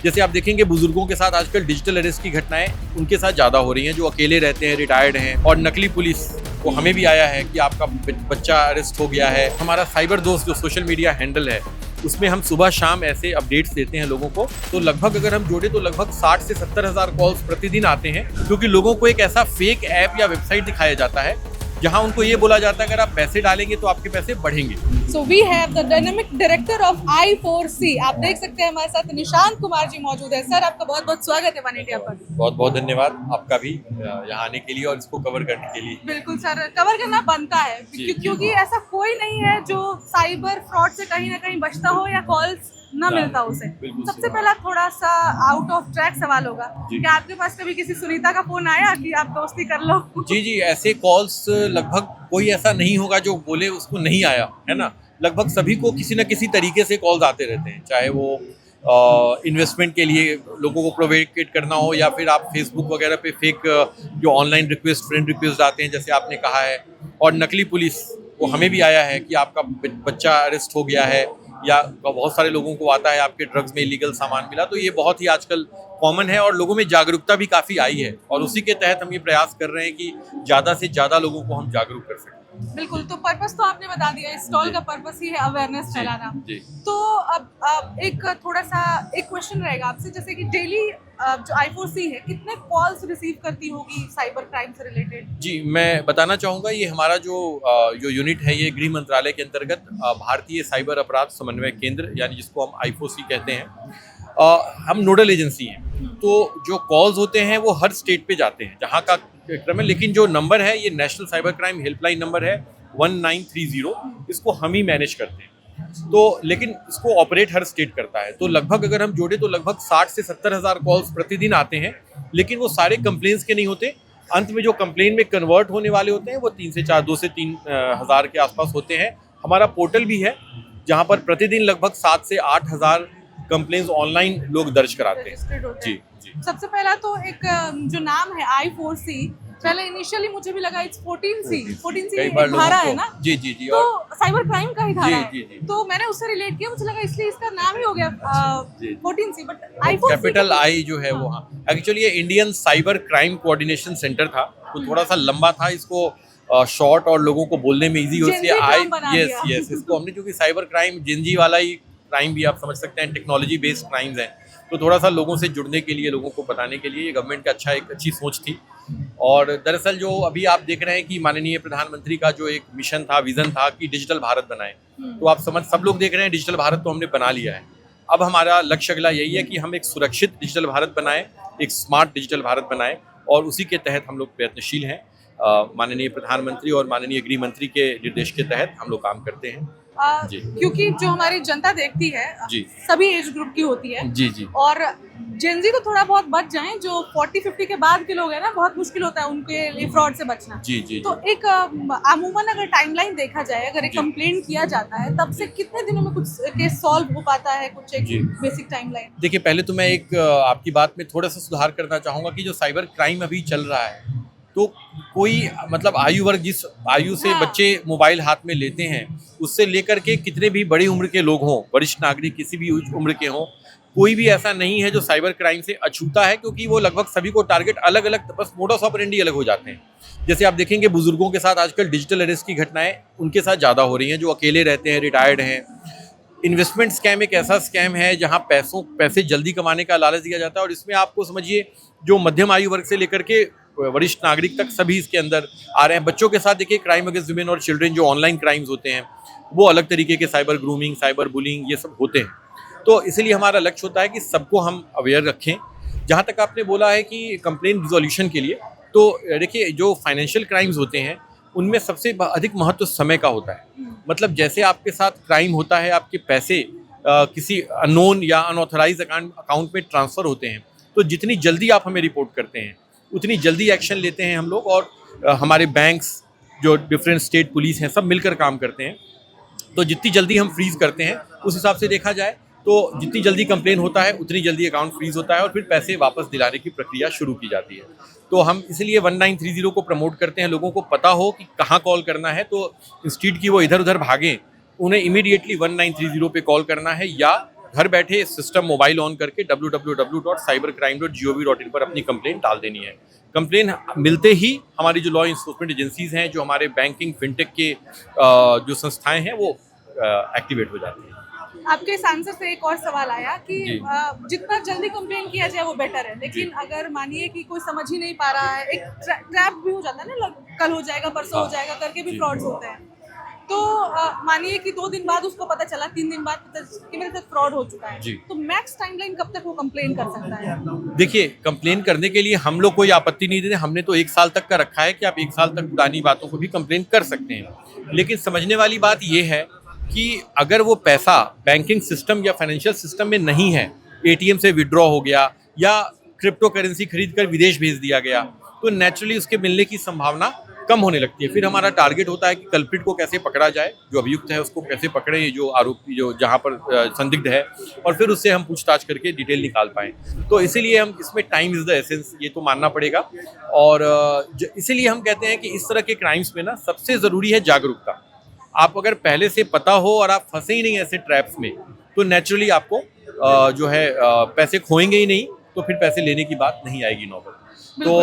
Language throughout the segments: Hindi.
जैसे आप देखेंगे बुजुर्गों के साथ आजकल डिजिटल अरेस्ट की घटनाएं उनके साथ ज़्यादा हो रही हैं, जो अकेले रहते हैं, रिटायर्ड हैं। और नकली पुलिस को हमें भी आया है कि आपका बच्चा अरेस्ट हो गया है। हमारा साइबर दोस्त जो सोशल मीडिया हैंडल है, उसमें हम सुबह शाम ऐसे अपडेट्स देते हैं लोगों को। तो लगभग अगर हम जोड़े तो लगभग 60 से 70 हज़ार कॉल्स प्रतिदिन आते हैं, क्योंकि लोगों को एक ऐसा फेक ऐप या वेबसाइट दिखाया जाता है जहां उनको ये बोला जाता है अगर आप पैसे डालेंगे तो आपके पैसे बढ़ेंगे। So we have the dynamic director of I4C। आप देख सकते हैं हमारे साथ निशांत कुमार जी मौजूद है। सर, आपका बहुत बहुत स्वागत है वन इंडिया पर। बहुत बहुत धन्यवाद आपका भी यहाँ आने के लिए और इसको कवर करने के लिए। बिल्कुल सर, कवर करना बनता है क्योंकि ऐसा कोई नहीं है जो साइबर फ्रॉड से कहीं ना कहीं बचता हो या कॉल्स ना मिलता उसे। सबसे पहला थोड़ा सा आउट ऑफ ट्रैक सवाल होगा, क्या आपके पास कभी किसी सुनीता का फोन आया कि आप दोस्ती कर लो? जी, ऐसे कॉल्स लगभग कोई ऐसा नहीं होगा जो बोले उसको नहीं आया, है ना। लगभग सभी को किसी न किसी तरीके से कॉल्स आते रहते हैं, चाहे वो इन्वेस्टमेंट के लिए लोगों को प्रोवोकेट करना हो, या फिर आप फेसबुक वगैरह पे फेक जो ऑनलाइन रिक्वेस्ट, फ्रेंड रिक्वेस्ट आते हैं जैसे आपने कहा है। और नकली पुलिस वो हमें भी आया है कि आपका बच्चा अरेस्ट हो गया है, या बहुत सारे लोगों को आता है आपके ड्रग्स में इलीगल सामान मिला। तो ये बहुत ही आजकल कॉमन है और लोगों में जागरूकता भी काफ़ी आई है, और उसी के तहत हम ये प्रयास कर रहे हैं कि ज़्यादा से ज़्यादा लोगों को हम जागरूक कर सकें। बिल्कुल, तो पर्पस तो आपने बता दिया, इस स्टॉल का पर्पस ही है अवेयरनेस फैलाना। तो अब एक थोड़ा सा एक क्वेश्चन रहेगा आपसे, जैसे कि डेली जो I4C है कितने कॉल्स रिसीव करती होगी साइबर क्राइम से रिलेटेड? जी, मैं बताना चाहूँगा, ये हमारा जो यूनिट है ये गृह मंत्रालय के अंतर्गत भारतीय साइबर अपराध समन्वय केंद्र, यानी जिसको हम I4C कहते हैं, हम नोडल एजेंसी हैं। तो जो कॉल्स होते हैं वो हर स्टेट पे जाते हैं जहाँ का क्रम है, लेकिन जो नंबर है ये national cyber crime helpline number है 1930, इसको हम ही मैनेज करते हैं। तो लेकिन इसको ऑपरेट हर स्टेट करता है। तो लगभग अगर हम जोड़े तो लगभग 60 से 70 हज़ार कॉल्स प्रतिदिन आते हैं, लेकिन वो सारे कंप्लेंट्स के नहीं होते। अंत में जो कंप्लेन में कन्वर्ट होने वाले होते हैं वो 2 से 3 हज़ार के आसपास होते हैं। हमारा पोर्टल भी है जहाँ पर प्रतिदिन लगभग 7 से 8 हज़ार कंप्लेंट्स ऑनलाइन लोग दर्ज कराते हैं। जी। सबसे पहला तो एक जो नाम है I4C, पहले इनिशियली मुझे भी लगा इट्स 14C एक धारा है ना। जी, तो साइबर क्राइम का ही धारा है। जी। तो मैंने उससे रिलेट किया, मुझे लगा इसलिए इसका नाम ही हो गया 14C, but I4C capital I जो है वो, हाँ, एक्चुअली ये Indian cyber crime coordination centre था, तो थोड़ा सा लंबा था, इसको शॉर्ट और लोगों को बोलने में इजी हो, इसलिए यस इसको हमने, क्योंकि साइबर क्राइम जेनजी वाला ही क्राइम भी आप समझ सकते हैं, टेक्नोलॉजी बेस्ड क्राइम्स हैं, तो थोड़ा सा लोगों से जुड़ने के लिए, लोगों को बताने के लिए ये गवर्नमेंट का एक अच्छी सोच थी। और दरअसल जो अभी आप देख रहे हैं कि माननीय प्रधानमंत्री का जो एक मिशन था, विजन था कि डिजिटल भारत बनाएं, तो आप सब लोग देख रहे हैं डिजिटल भारत तो हमने बना लिया है। अब हमारा लक्ष्य अगला यही है कि हम एक सुरक्षित डिजिटल भारत बनाएं, एक स्मार्ट डिजिटल भारत बनाएं, और उसी के तहत हम लोग प्रयत्नशील हैं। माननीय प्रधानमंत्री और माननीय गृह मंत्री के निर्देश के तहत हम लोग काम करते हैं। क्योंकि जो हमारी जनता देखती है सभी एज ग्रुप की होती है। जी। और जेनजी तो थोड़ा बहुत बच जाएं, जो 40-50 के बाद के लोग हैं ना, बहुत मुश्किल होता है उनके लिए फ्रॉड से बचना। जी। तो एक अमूमन अगर टाइमलाइन देखा जाए, अगर एक कंप्लेंट किया जाता है तब से कितने दिनों में कुछ केस सॉल्व हो पाता है, कुछ एक बेसिक टाइमलाइन? देखिए, पहले तो मैं एक आपकी बात में थोड़ा सा सुधार करना चाहूँगा कि जो साइबर क्राइम अभी चल रहा है, तो कोई मतलब आयु वर्ग, जिस आयु से बच्चे मोबाइल हाथ में लेते हैं, उससे लेकर के कितने भी बड़ी उम्र के लोग हों, वरिष्ठ नागरिक किसी भी उम्र के हों, कोई भी ऐसा नहीं है जो साइबर क्राइम से अछूता है, क्योंकि वो लगभग सभी को टारगेट अलग अलग, बस मोडस ऑपरेंडी अलग हो जाते हैं। जैसे आप देखेंगे बुजुर्गों के साथ आजकल डिजिटल अरेस्ट की घटनाएं उनके साथ ज़्यादा हो रही हैं, जो अकेले रहते हैं, रिटायर्ड हैं। इन्वेस्टमेंट स्कैम एक ऐसा स्कैम है जहां पैसे जल्दी कमाने का लालच दिया जाता है, और इसमें आपको समझिए जो मध्यम आयु वर्ग से लेकर के वरिष्ठ नागरिक तक सभी इसके अंदर आ रहे हैं। बच्चों के साथ देखिए क्राइम अगेंस्ट वुमेन और चिल्ड्रन, जो ऑनलाइन क्राइम्स होते हैं, वो अलग तरीके के साइबर ग्रूमिंग, साइबर बुलिंग, ये सब होते हैं। तो इसलिए हमारा लक्ष्य होता है कि सबको हम अवेयर रखें। जहाँ तक आपने बोला है कि कंप्लेंट रिजोल्यूशन के लिए, तो देखिए जो फाइनेंशियल क्राइम्स होते हैं उनमें सबसे अधिक महत्व समय का होता है। मतलब जैसे आपके साथ क्राइम होता है, आपके पैसे किसी अननोन या अनऑथराइज अकाउंट में ट्रांसफ़र होते हैं, तो जितनी जल्दी आप हमें रिपोर्ट करते हैं उतनी जल्दी एक्शन लेते हैं हम लोग, और हमारे बैंक्स, जो डिफरेंट स्टेट पुलिस हैं, सब मिलकर काम करते हैं। तो जितनी जल्दी हम फ्रीज़ करते हैं, उस हिसाब से देखा जाए तो जितनी जल्दी कंप्लेन होता है उतनी जल्दी अकाउंट फ्रीज होता है, और फिर पैसे वापस दिलाने की प्रक्रिया शुरू की जाती है। तो हम इसलिए 1930 को प्रमोट करते हैं, लोगों को पता हो कि कहाँ कॉल करना है, तो इंस्टीट्यूट की वो इधर उधर भागें, उन्हें इमीडिएटली 1930 पे कॉल करना है, या घर बैठे सिस्टम मोबाइल ऑन करके www.cybercrime.gov.in पर अपनी कंप्लेंट डाल देनी है। कंप्लेन मिलते ही हमारी जो लॉ इन्फोर्समेंट एजेंसीज हैं, जो हमारे बैंकिंग फिनटेक के जो संस्थाएं हैं, वो एक्टिवेट हो जाती हैं। आपके इस आंसर से एक और सवाल आया कि जितना जल्दी कंप्लेन किया जाए वो बेटर है, लेकिन अगर मानिए कि कोई समझ ही नहीं पा रहा है, एक ट्रैप भी हो जाता है ना, कल हो जाएगा परसों हो जाएगा करके भी फ्रॉड्स होते हैं। तो मानिए कि 2 दिन बाद उसको पता चला, 3 दिन बाद पता कि मेरे साथ फ्रॉड हो चुका है, तो मैक्स टाइमलाइन कब तक वो कंप्लेन कर सकता है? देखिए, कंप्लेन करने के लिए हम लोग कोई आपत्ति नहीं देते। हमने तो 1 साल तक का रखा है कि आप 1 साल तक पुरानी बातों को भी कंप्लेन कर सकते हैं। लेकिन समझने वाली बात ये है कि अगर वो पैसा बैंकिंग सिस्टम या फाइनेंशियल सिस्टम में नहीं है, एटीएम से विड्रॉ हो गया या क्रिप्टो करेंसी खरीद कर विदेश भेज दिया गया, तो नेचुरली उसके मिलने की संभावना कम होने लगती है। फिर हमारा टारगेट होता है कि कल्प्रिट को कैसे पकड़ा जाए, जो अभियुक्त है उसको कैसे पकड़े, ये जो आरोपी जो जहाँ पर संदिग्ध है, और फिर उससे हम पूछताछ करके डिटेल निकाल पाएँ। तो इसीलिए हम इसमें टाइम इज़ द एसेंस, ये तो मानना पड़ेगा। और इसीलिए हम कहते हैं कि इस तरह के क्राइम्स में ना सबसे ज़रूरी है जागरूकता। आप अगर पहले से पता हो और आप फंसे ही नहीं ऐसे ट्रैप्स में, तो नेचुरली आपको जो है पैसे खोएंगे ही नहीं, तो फिर पैसे लेने की बात नहीं आएगी नौबत। तो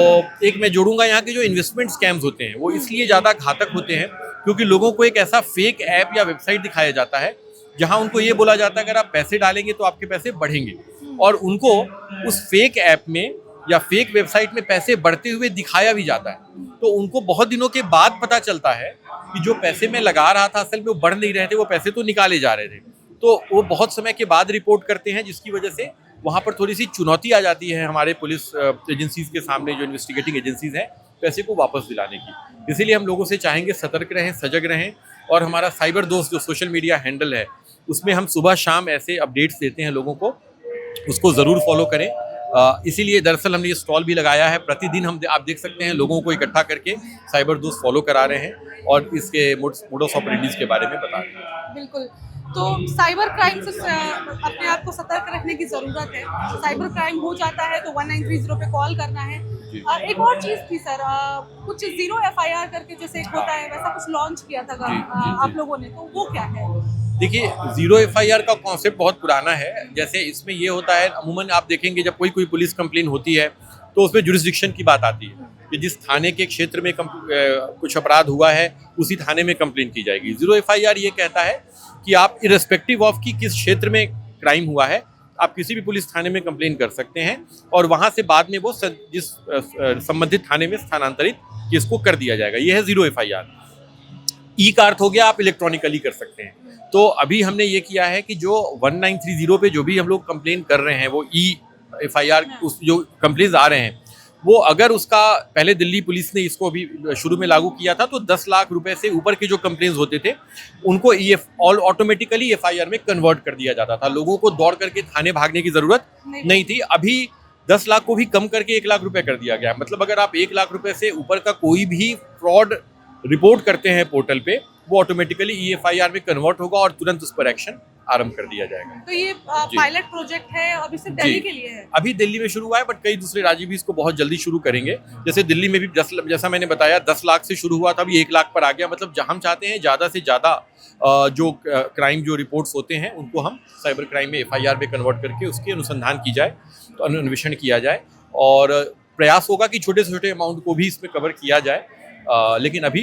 एक मैं जोड़ूंगा, यहाँ के जो इन्वेस्टमेंट स्कैम्स होते हैं वो इसलिए ज़्यादा घातक होते हैं क्योंकि लोगों को एक ऐसा फेक ऐप या वेबसाइट दिखाया जाता है जहाँ उनको ये बोला जाता है अगर आप पैसे डालेंगे तो आपके पैसे बढ़ेंगे, और उनको उस फेक ऐप में या फेक वेबसाइट में पैसे बढ़ते हुए दिखाया भी जाता है। तो उनको बहुत दिनों के बाद पता चलता है कि जो पैसे मैं लगा रहा था असल में वो बढ़ नहीं रहे थे, वो पैसे तो निकाले जा रहे थे। तो वो बहुत समय के बाद रिपोर्ट करते हैं, जिसकी वजह से वहाँ पर थोड़ी सी चुनौती आ जाती है हमारे पुलिस एजेंसीज के सामने, जो इन्वेस्टिगेटिंग एजेंसीज हैं, पैसे को वापस दिलाने की। इसीलिए हम लोगों से चाहेंगे सतर्क रहें, सजग रहें, और हमारा साइबर दोस्त जो सोशल मीडिया हैंडल है उसमें हम सुबह शाम ऐसे अपडेट्स देते हैं लोगों को, उसको ज़रूर फॉलो करें। इसीलिए दरअसल हमने ये स्टॉल भी लगाया है। प्रतिदिन आप देख सकते हैं लोगों को इकट्ठा करके साइबर दोस्त फॉलो करा रहे हैं और इसके मोडस ऑपरेंडीज के बारे में बता रहे हैं। बिल्कुल। तो साइबर क्राइम से अपने आप को सतर्क रखने की ज़रूरत है। साइबर क्राइम हो जाता है तो 1930 पे कॉल करना है। एक और चीज़ थी सर, कुछ ज़ीरो FIR करके जैसे एक होता है, वैसा कुछ लॉन्च किया था आप लोगों ने, तो वो क्या है? देखिए, ज़ीरो FIR का कॉन्सेप्ट बहुत पुराना है। जैसे इसमें ये होता है, अमूमन आप देखेंगे जब कोई पुलिस कंप्लेन होती है तो उसमें जुरिस्डिक्शन की बात आती है कि जिस थाने के क्षेत्र में कुछ अपराध हुआ है उसी थाने में कंप्लेन की जाएगी। ज़ीरो FIR ये कहता है कि आप इर्रेस्पेक्टिव ऑफ कि किस क्षेत्र में क्राइम हुआ है, आप किसी भी पुलिस थाने में कंप्लेन कर सकते हैं और वहाँ से बाद में वो जिस संबंधित थाने में स्थानांतरित केस को कर दिया जाएगा। ये है ज़ीरो FIR। ई का अर्थ हो गया आप इलेक्ट्रॉनिकली कर सकते हैं। तो अभी हमने ये किया है कि जो 1930 पे जो भी हम लोग कंप्लेन कर रहे हैं वो FIR, उस जो कंप्लेंट्स आ रहे हैं वो, अगर उसका पहले दिल्ली पुलिस ने इसको अभी शुरू में लागू किया था तो 10 लाख रुपए से ऊपर के जो कंप्लेंट्स होते थे उनको ऑटोमेटिकली FIR में कन्वर्ट कर दिया जाता था। लोगों को दौड़ करके थाने भागने की जरूरत नहीं थी। अभी 10 लाख को भी कम करके 1 लाख रुपए कर दिया गया। मतलब अगर आप 1 लाख रुपए से ऊपर का कोई भी फ्रॉड रिपोर्ट करते हैं पोर्टल पे, वो ऑटोमेटिकली FIR में कन्वर्ट होगा और तुरंत उस पर एक्शन आरंभ कर दिया जाएगा। तो ये पायलट प्रोजेक्ट है, अभी सिर्फ दिल्ली के लिए है? अभी दिल्ली में शुरू हुआ है, बट कई दूसरे राज्य भी इसको बहुत जल्दी शुरू करेंगे। जैसे दिल्ली में भी जैसा मैंने बताया 10 लाख से शुरू हुआ था, अभी 1 लाख पर आ गया। मतलब हम चाहते हैं ज़्यादा से ज़्यादा जो क्राइम जो रिपोर्ट्स होते हैं उनको हम साइबर क्राइम में FIR में कन्वर्ट करके उसकी अनुसंधान की जाए, तो अन्वेषण किया जाए, और प्रयास होगा कि छोटे से छोटे अमाउंट को भी इसमें कवर किया जाए। लेकिन अभी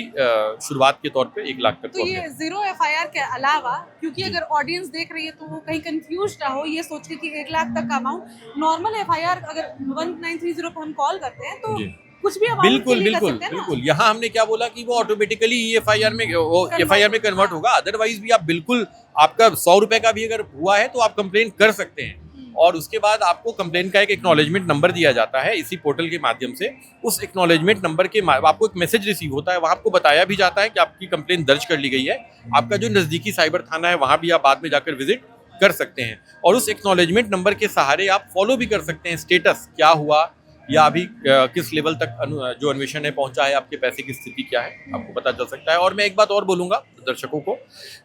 शुरुआत के तौर पे 1 लाख तक। तो ये ज़ीरो FIR के अलावा, क्योंकि अगर ऑडियंस देख रही है तो वो कहीं कंफ्यूज ना हो ये सोच के कि 1 लाख तक का अमाउंट, नॉर्मल FIR अगर 1930 पे हम कॉल करते हैं तो कुछ भी अमाउंट बिल्कुल बिल्कुल बिल्कुल। यहाँ हमने क्या बोला कि वो ऑटोमेटिकली FIR में कन्वर्ट होगा। अदरवाइज भी आप बिल्कुल, आपका 100 रुपए का भी अगर हुआ है तो आप कंप्लेन कर सकते हैं, और उसके बाद आपको कंप्लेन का एक एक्नॉलेजमेंट नंबर दिया जाता है इसी पोर्टल के माध्यम से। उस एक्नॉलेजमेंट नंबर के आपको एक मैसेज रिसीव होता है, वहाँ आपको बताया भी जाता है कि आपकी कंप्लेन दर्ज कर ली गई है। आपका जो नज़दीकी साइबर थाना है वहाँ भी आप बाद में जाकर विजिट कर सकते हैं, और उस एक्नॉलेजमेंट नंबर के सहारे आप फॉलो भी कर सकते हैं स्टेटस क्या हुआ, या अभी किस लेवल तक जो अन्वेषण है पहुंचा है, आपके पैसे की स्थिति क्या है, आपको पता चल सकता है। और मैं एक बात और बोलूँगा दर्शकों को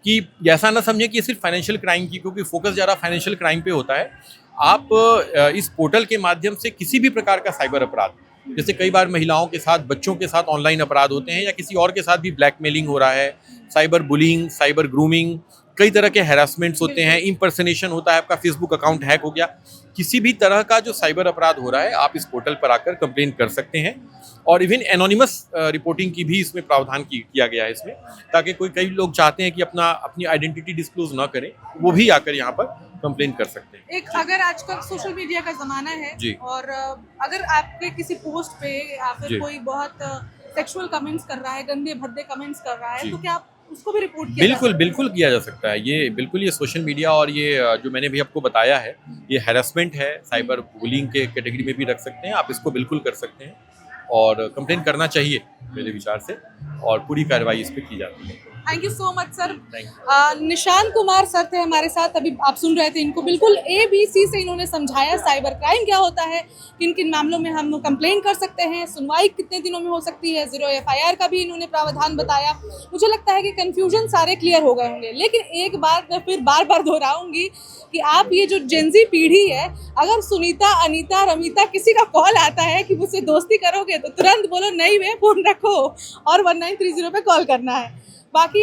कि ऐसा ना समझें कि सिर्फ फाइनेंशियल क्राइम की, क्योंकि फोकस ज़्यादा फाइनेंशियल क्राइम पे होता है। आप इस पोर्टल के माध्यम से किसी भी प्रकार का साइबर अपराध, जैसे कई बार महिलाओं के साथ, बच्चों के साथ ऑनलाइन अपराध होते हैं, या किसी और के साथ भी ब्लैकमेलिंग हो रहा है, साइबर बुलिंग, साइबर ग्रूमिंग, कई तरह के हैरासमेंट्स होते हैं, इम्पर्सनेशन होता है, आपका फेसबुक अकाउंट हैक हो गया। किसी भी तरह का जो साइबर अपराध हो रहा है, आप इस पोर्टल पर आकर कंप्लेन कर सकते हैं। और इवन एनोनिमस रिपोर्टिंग की भी इसमें प्रावधान किया गया है इसमें, ताकि कई लोग चाहते हैं कि अपनी आइडेंटिटी डिस्क्लोज ना करें, वो भी आकर यहाँ पर कंप्लेन कर सकते हैं। एक अगर आजकल सोशल मीडिया का जमाना है जी। और अगर आपके किसी पोस्ट पे या फिर जी। कोई बहुत सेक्सुअल कमेंट्स कर रहा है, गंदे भद्दे कमेंट्स कर रहा है, जी। तो क्या आप उसको भी रिपोर्ट किया बिल्कुल बिल्कुल किया जा सकता है। ये बिल्कुल, ये सोशल मीडिया और ये जो मैंने भी आपको बताया है, ये हैरेसमेंट है, साइबर बुलिंग के कैटेगरी में भी रख सकते हैं। आप इसको बिल्कुल कर सकते हैं और कंप्लेन करना चाहिए मेरे विचार से, और पूरी कार्रवाई इस पर की जाती है। Thank you so much sir. Thank निशान कुमार सर थे हमारे साथ, अभी आप सुन रहे थे इनको, बिल्कुल ABC से इन्होंने समझाया साइबर क्राइम क्या होता है, किन किन मामलों में हम कंप्लेन कर सकते हैं, सुनवाई कितने दिनों में हो सकती है, 0 FIR का भी इन्होंने प्रावधान बताया। मुझे लगता है कि कंफ्यूजन सारे क्लियर हो गए होंगे, लेकिन एक बात मैं फिर बार बार दोहराऊंगी कि आप ये जो जेनजी पीढ़ी है, अगर सुनीता, अनीता, रमिता किसी का कॉल आता है कि मुझसे दोस्ती करोगे, तो तुरंत बोलो नहीं वे फोन रखो और 1930 पे कॉल करना है। बाकी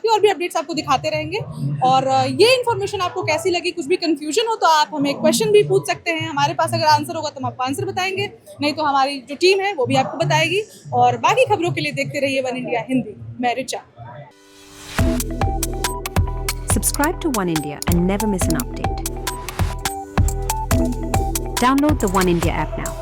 और भी अपडेट्स आपको दिखाते रहेंगे। और ये इन्फॉर्मेशन आपको कैसी लगी, कुछ भी कंफ्यूजन हो तो आप हमें क्वेश्चन भी पूछ सकते हैं, हमारे पास अगर आंसर होगा तो हम आपको आंसर बताएंगे, नहीं तो हमारी जो टीम है वो भी आपको बताएगी। और बाकी खबरों के लिए देखते रहिए वन इंडिया हिंदी। मैं Richa. Subscribe to One India and never miss an update. Download the One India app now.